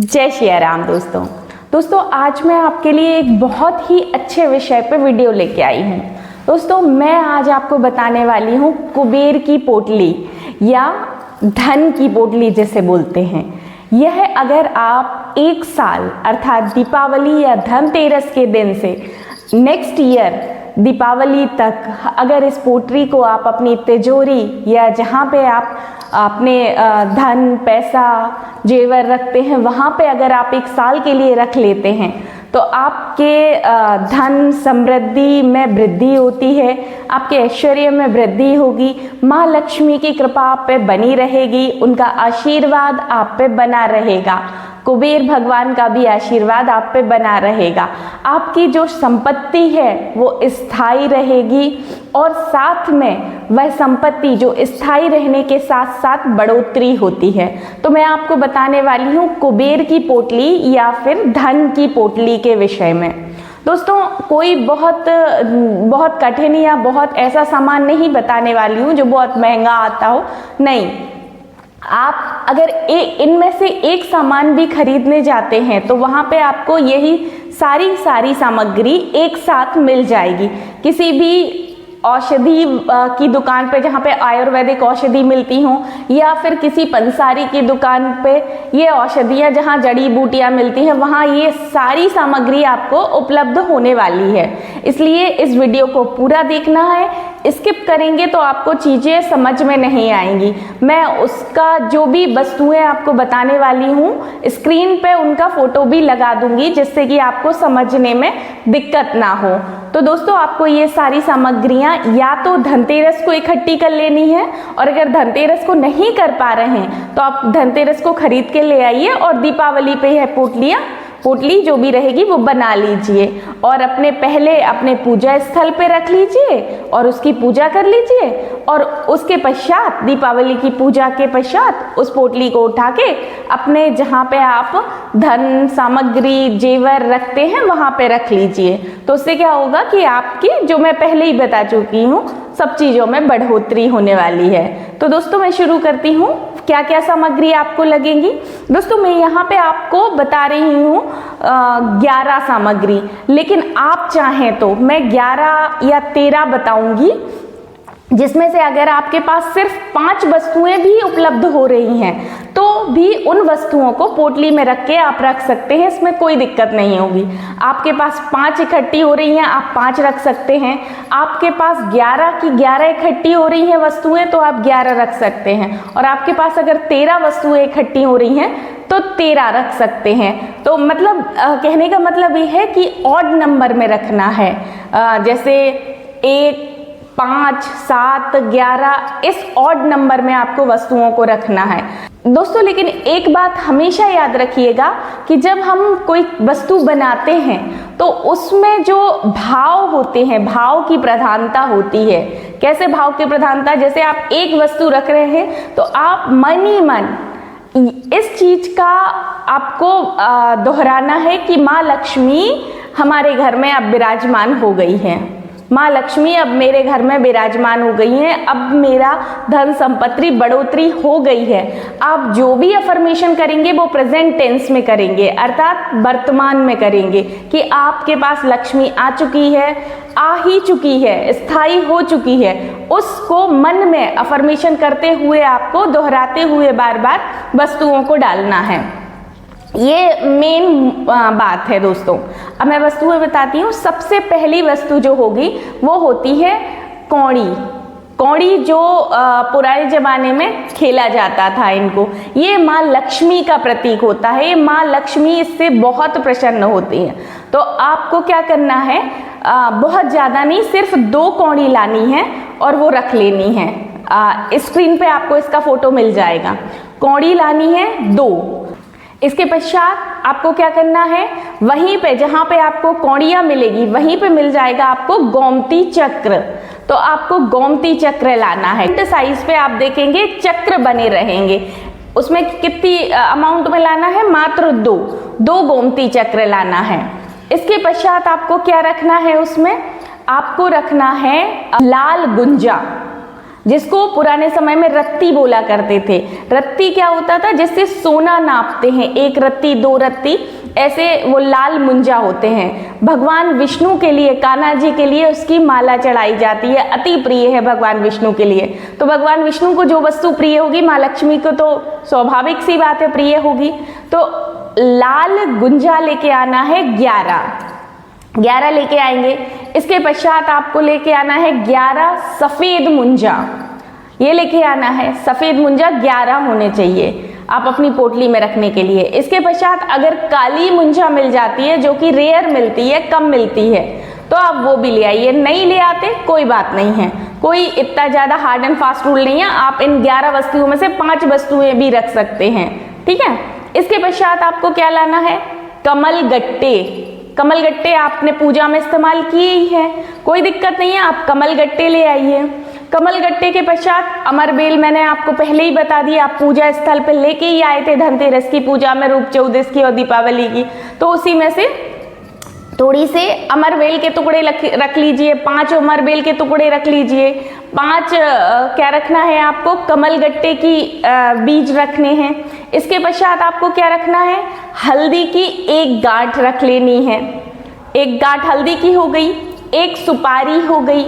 जय श्री राम दोस्तों आज मैं आपके लिए एक बहुत ही अच्छे विषय पे वीडियो लेके आई हूँ। दोस्तों मैं आज आपको बताने वाली हूँ कुबेर की पोटली या धन की पोटली जिसे बोलते हैं। यह अगर आप एक साल अर्थात दीपावली या धनतेरस के दिन से नेक्स्ट ईयर दीपावली तक अगर इस पोटली को आप अपनी तिजोरी या जहाँ पे आप अपने धन पैसा जेवर रखते हैं वहाँ पे अगर आप एक साल के लिए रख लेते हैं तो आपके धन समृद्धि में वृद्धि होती है, आपके ऐश्वर्य में वृद्धि होगी, माँ लक्ष्मी की कृपा आप पे बनी रहेगी, उनका आशीर्वाद आप पे बना रहेगा, कुबेर भगवान का भी आशीर्वाद आप पे बना रहेगा। आपकी जो संपत्ति है वो स्थायी रहेगी और साथ में वह संपत्ति जो स्थायी रहने के साथ साथ बढ़ोतरी होती है। तो मैं आपको बताने वाली हूँ कुबेर की पोटली या फिर धन की पोटली के विषय में। दोस्तों कोई बहुत कठिन या बहुत ऐसा सामान नहीं बताने वाली हूँ जो बहुत महंगा आता हो, नहीं। आप अगर इनमें से एक सामान भी खरीदने जाते हैं तो वहाँ पे आपको यही सारी सामग्री एक साथ मिल जाएगी। किसी भी औषधि की दुकान पे जहाँ पे आयुर्वेदिक औषधि मिलती हों या फिर किसी पंसारी की दुकान पे ये औषधियाँ जहाँ जड़ी बूटियाँ मिलती हैं वहाँ ये सारी सामग्री आपको उपलब्ध होने वाली है। इसलिए इस वीडियो को पूरा देखना है, स्किप करेंगे तो आपको चीज़ें समझ में नहीं आएंगी। मैं उसका जो भी वस्तुएं आपको बताने वाली हूँ स्क्रीन पे उनका फोटो भी लगा दूंगी जिससे कि आपको समझने में दिक्कत ना हो। तो दोस्तों आपको ये सारी सामग्रियां या तो धनतेरस को इकट्ठी कर लेनी है और अगर धनतेरस को नहीं कर पा रहे हैं तो आप धनतेरस को खरीद के ले आइए और दीपावली पे यह पोटली जो भी रहेगी वो बना लीजिए और अपने पूजा स्थल पे रख लीजिए और उसकी पूजा कर लीजिए और उसके पश्चात दीपावली की पूजा के पश्चात उस पोटली को उठा के अपने जहाँ पे आप धन सामग्री जेवर रखते हैं वहाँ पे रख लीजिए। तो उससे क्या होगा कि आपकी जो मैं पहले ही बता चुकी हूँ सब चीज़ों में बढ़ोतरी होने वाली है। तो दोस्तों मैं शुरू करती हूँ क्या क्या सामग्री आपको लगेंगी। दोस्तों मैं यहाँ पे आपको बता रही हूँ 11 सामग्री, लेकिन आप चाहें तो मैं 11 या 13 बताऊंगी जिसमें से अगर आपके पास सिर्फ 5 वस्तुएं भी उपलब्ध हो रही हैं तो भी उन वस्तुओं को पोटली में रख के आप रख सकते हैं, इसमें कोई दिक्कत नहीं होगी। आपके पास 5 इकट्ठी हो रही हैं आप 5 रख सकते हैं, आपके पास 11 की 11 इकट्ठी हो रही हैं वस्तुएं तो आप 11 रख सकते हैं और आपके पास अगर 13 वस्तुएं इकट्ठी हो रही हैं तो 13 रख सकते हैं। तो मतलब कहने का मतलब ये है कि ऑड नंबर में रखना है, जैसे 1 5 7 11 इस ऑड नंबर में आपको वस्तुओं को रखना है दोस्तों। लेकिन एक बात हमेशा याद रखिएगा कि जब हम कोई वस्तु बनाते हैं तो उसमें जो भाव होते हैं, भाव की प्रधानता होती है। कैसे भाव की प्रधानता? जैसे आप एक वस्तु रख रहे हैं तो आप मन ही मन इस चीज का आपको दोहराना है कि माँ लक्ष्मी हमारे घर में अब विराजमान हो गई है, माँ लक्ष्मी अब मेरे घर में विराजमान हो गई हैं, अब मेरा धन संपत्ति बढ़ोतरी हो गई है। आप जो भी अफर्मेशन करेंगे वो प्रेजेंट टेंस में करेंगे अर्थात वर्तमान में करेंगे कि आपके पास लक्ष्मी आ चुकी है, आ ही चुकी है, स्थायी हो चुकी है। उसको मन में अफर्मेशन करते हुए आपको दोहराते हुए बार बार वस्तुओं को डालना है। ये मेन बात है दोस्तों। अब मैं वस्तुएं बताती हूँ। सबसे पहली वस्तु जो होगी वो होती है कौड़ी जो पुराने जमाने में खेला जाता था इनको। ये माँ लक्ष्मी का प्रतीक होता है, ये माँ लक्ष्मी इससे बहुत प्रसन्न होती है। तो आपको क्या करना है, बहुत ज़्यादा नहीं, सिर्फ 2 कौड़ी लानी है और वो रख लेनी है। स्क्रीन पे आपको इसका फोटो मिल जाएगा। कौड़ी लानी है 2। इसके पश्चात आपको क्या करना है, वहीं पे जहां पे आपको कौड़ियां मिलेगी वहीं पे मिल जाएगा आपको गोमती चक्र। तो आपको गोमती चक्र लाना है। साइज पे आप देखेंगे चक्र बने रहेंगे। उसमें कितनी अमाउंट में लाना है? मात्र 2 गोमती चक्र लाना है। इसके पश्चात आपको क्या रखना है? उसमें आपको रखना है लाल गुंजा। जिसको पुराने समय में रत्ती बोला करते थे। रत्ती क्या होता था? जिससे सोना नापते हैं, 1 रत्ती 2 रत्ती, ऐसे वो लाल मुंजा होते हैं। भगवान विष्णु के लिए, कान्हा जी के लिए उसकी माला चढ़ाई जाती है, अति प्रिय है भगवान विष्णु के लिए। तो भगवान विष्णु को जो वस्तु प्रिय होगी, माँ लक्ष्मी को तो स्वाभाविक सी बात है प्रिय होगी। तो लाल गुंजा लेके आना है 11 लेके आएंगे। इसके पश्चात आपको लेके आना है 11 सफेद मुंजा, ये लेके आना है। सफेद मुंजा 11 होने चाहिए आप अपनी पोटली में रखने के लिए। इसके पश्चात अगर काली मुंजा मिल जाती है, जो कि रेयर मिलती है, कम मिलती है, तो आप वो भी ले आइए। नहीं ले आते कोई बात नहीं है, कोई इतना ज्यादा हार्ड एंड फास्ट रूल नहीं है। आप इन 11 वस्तुओं में से 5 वस्तुएं भी रख सकते हैं, ठीक है। इसके पश्चात आपको क्या लाना है? कमल गट्टे। कमल गट्टे आपने पूजा में इस्तेमाल किए ही है, कोई दिक्कत नहीं है, आप कमल गट्टे ले आइए। कमल गट्टे के पश्चात अमरबेल, मैंने आपको पहले ही बता दिया, आप पूजा स्थल पे लेके ही आए थे धनतेरस की पूजा में, रूप चौदस की और दीपावली की, तो उसी में से थोड़ी से अमरबेल के टुकड़े रख लीजिए, 5 अमरबेल के टुकड़े रख लीजिए। 5 क्या रखना है आपको? कमल गट्टे की बीज रखने हैं। इसके पश्चात आपको क्या रखना है? हल्दी की 1 गांठ रख लेनी है। 1 गांठ हल्दी की हो गई। 1 सुपारी हो गई,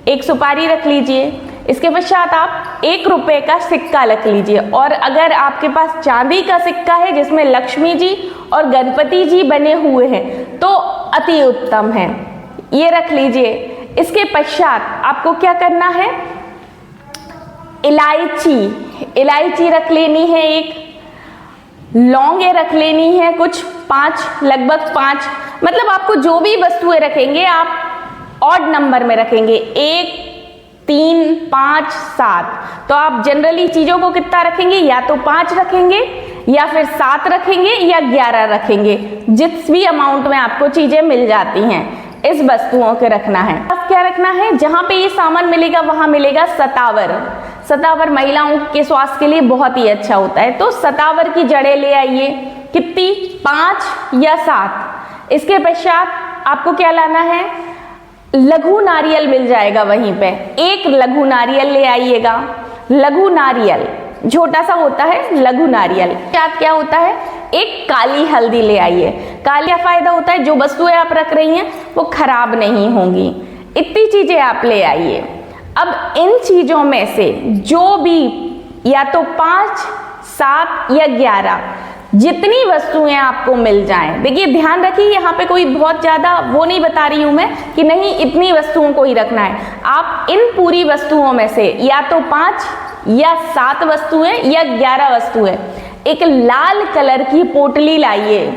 1 सुपारी रख लीजिए। इसके पश्चात आप 1 रुपए का सिक्का रख लीजिए, और अगर आपके पास चांदी का सिक्का है जिसमें लक्ष्मी जी और गणपति जी बने हुए हैं तो अति उत्तम है, ये रख लीजिए। इसके पश्चात आपको क्या करना है? इलायची रख लेनी है, 1 लौंगे रख लेनी है, कुछ 5, लगभग 5, मतलब आपको जो भी वस्तुएं रखेंगे आप ऑड नंबर में रखेंगे, 1, 3, 5, 7। तो आप जनरली चीजों को कितना रखेंगे? या तो 5 रखेंगे, या फिर 7 रखेंगे, या 11 रखेंगे, जिस भी अमाउंट में आपको चीजें मिल जाती हैं, इस वस्तुओं के रखना है। अब क्या रखना है? जहां पे ये सामान मिलेगा वहां मिलेगा सतावर। सतावर महिलाओं के स्वास्थ्य के लिए बहुत ही अच्छा होता है, तो सतावर की जड़ें ले आइए। कितनी? 5 या 7। इसके पश्चात आपको क्या लाना है? लघु नारियल मिल जाएगा वहीं पे, 1 लघु नारियल ले आइएगा। लघु नारियल छोटा सा होता है, लघु नारियल। क्या होता है? 1 काली हल्दी ले आइए। काली का फायदा होता है जो वस्तुएं आप रख रही हैं वो खराब नहीं होंगी। इतनी चीजें आप ले आइए। अब इन चीजों में से जो भी या तो 5, 7 या 11 जितनी वस्तुएं आपको मिल जाएं, देखिए ध्यान रखिए यहाँ पे कोई बहुत ज्यादा वो नहीं बता रही हूं मैं कि नहीं इतनी वस्तुओं को ही रखना है। आप इन पूरी वस्तुओं में से या तो 5 या 7 वस्तुएं या 11 वस्तुएं, एक लाल कलर की पोटली लाइए।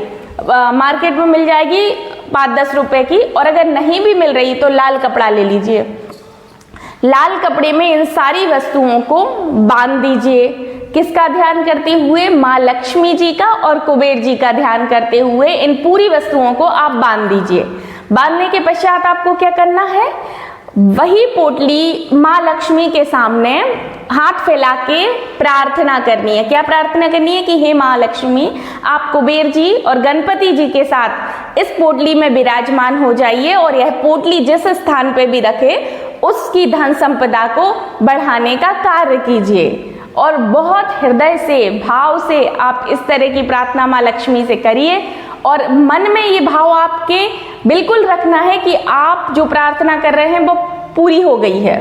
मार्केट में मिल जाएगी 5-10 रुपए की, और अगर नहीं भी मिल रही तो लाल कपड़ा ले लीजिए। लाल कपड़े में इन सारी वस्तुओं को बांध दीजिए। किसका ध्यान करते हुए? माँ लक्ष्मी जी का और कुबेर जी का ध्यान करते हुए इन पूरी वस्तुओं को आप बांध दीजिए। बांधने के पश्चात आपको क्या करना है? वही पोटली माँ लक्ष्मी के सामने हाथ फैला के प्रार्थना करनी है। क्या प्रार्थना करनी है? कि हे माँ लक्ष्मी, आप कुबेर जी और गणपति जी के साथ इस पोटली में विराजमान हो जाइए, और यह पोटली जिस स्थान पे भी रखे उसकी धन संपदा को बढ़ाने का कार्य कीजिए। और बहुत हृदय से, भाव से आप इस तरह की प्रार्थना माँ लक्ष्मी से करिए, और मन में ये भाव आपके बिल्कुल रखना है कि आप जो प्रार्थना कर रहे हैं वो पूरी हो गई है।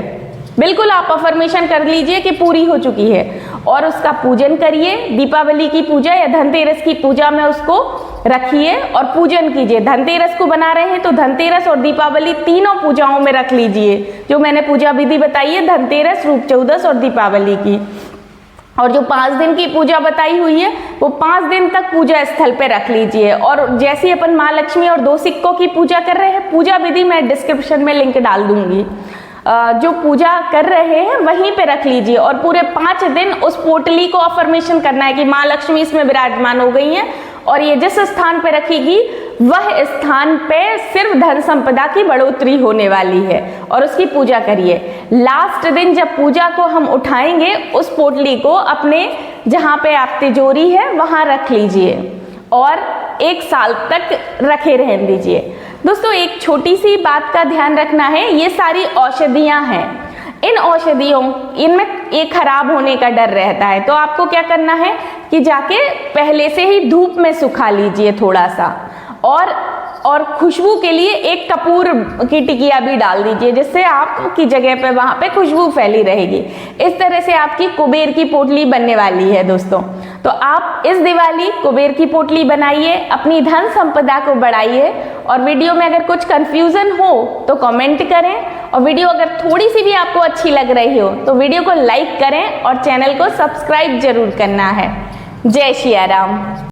बिल्कुल आप अफर्मेशन कर लीजिए कि पूरी हो चुकी है, और उसका पूजन करिए। दीपावली की पूजा या धनतेरस की पूजा में उसको रखिए और पूजन कीजिए। धनतेरस को बना रहे हैं तो धनतेरस और दीपावली तीनों पूजाओं में रख लीजिए। जो मैंने पूजा विधि बताई है, धनतेरस, रूप चौदस और दीपावली की, और जो 5 दिन की पूजा बताई हुई है वो 5 दिन तक पूजा स्थल पे रख लीजिए। और जैसे अपन माँ लक्ष्मी और 2 सिक्कों की पूजा कर रहे हैं, पूजा विधि मैं डिस्क्रिप्शन में लिंक डाल दूंगी, जो पूजा कर रहे हैं वहीं पे रख लीजिए। और पूरे 5 दिन उस पोटली को अफर्मेशन करना है कि माँ लक्ष्मी इसमें विराजमान हो गई हैं, और ये जिस स्थान पे रखेगी वह स्थान पे सिर्फ धन संपदा की बढ़ोतरी होने वाली है, और उसकी पूजा करिए। लास्ट दिन जब पूजा को हम उठाएंगे, उस पोटली को अपने जहां पे आप तिजोरी है वहां रख लीजिए, और 1 साल तक रखे रहने दीजिए। दोस्तों एक छोटी सी बात का ध्यान रखना है, ये सारी औषधियां हैं, इन औषधियों इनमें ये खराब होने का डर रहता है, तो आपको क्या करना है कि जाके पहले से ही धूप में सुखा लीजिए थोड़ा सा, और खुशबू के लिए एक कपूर की टिकिया भी डाल दीजिए, जिससे आपकी जगह पे वहां पे खुशबू फैली रहेगी। इस तरह से आपकी कुबेर की पोटली बनने वाली है दोस्तों। तो आप इस दिवाली कुबेर की पोटली बनाइए, अपनी धन संपदा को बढ़ाइए। और वीडियो में अगर कुछ कंफ्यूजन हो तो कमेंट करें, और वीडियो अगर थोड़ी सी भी आपको अच्छी लग रही हो तो वीडियो को लाइक करें और चैनल को सब्सक्राइब जरूर करना है। जय सिया राम।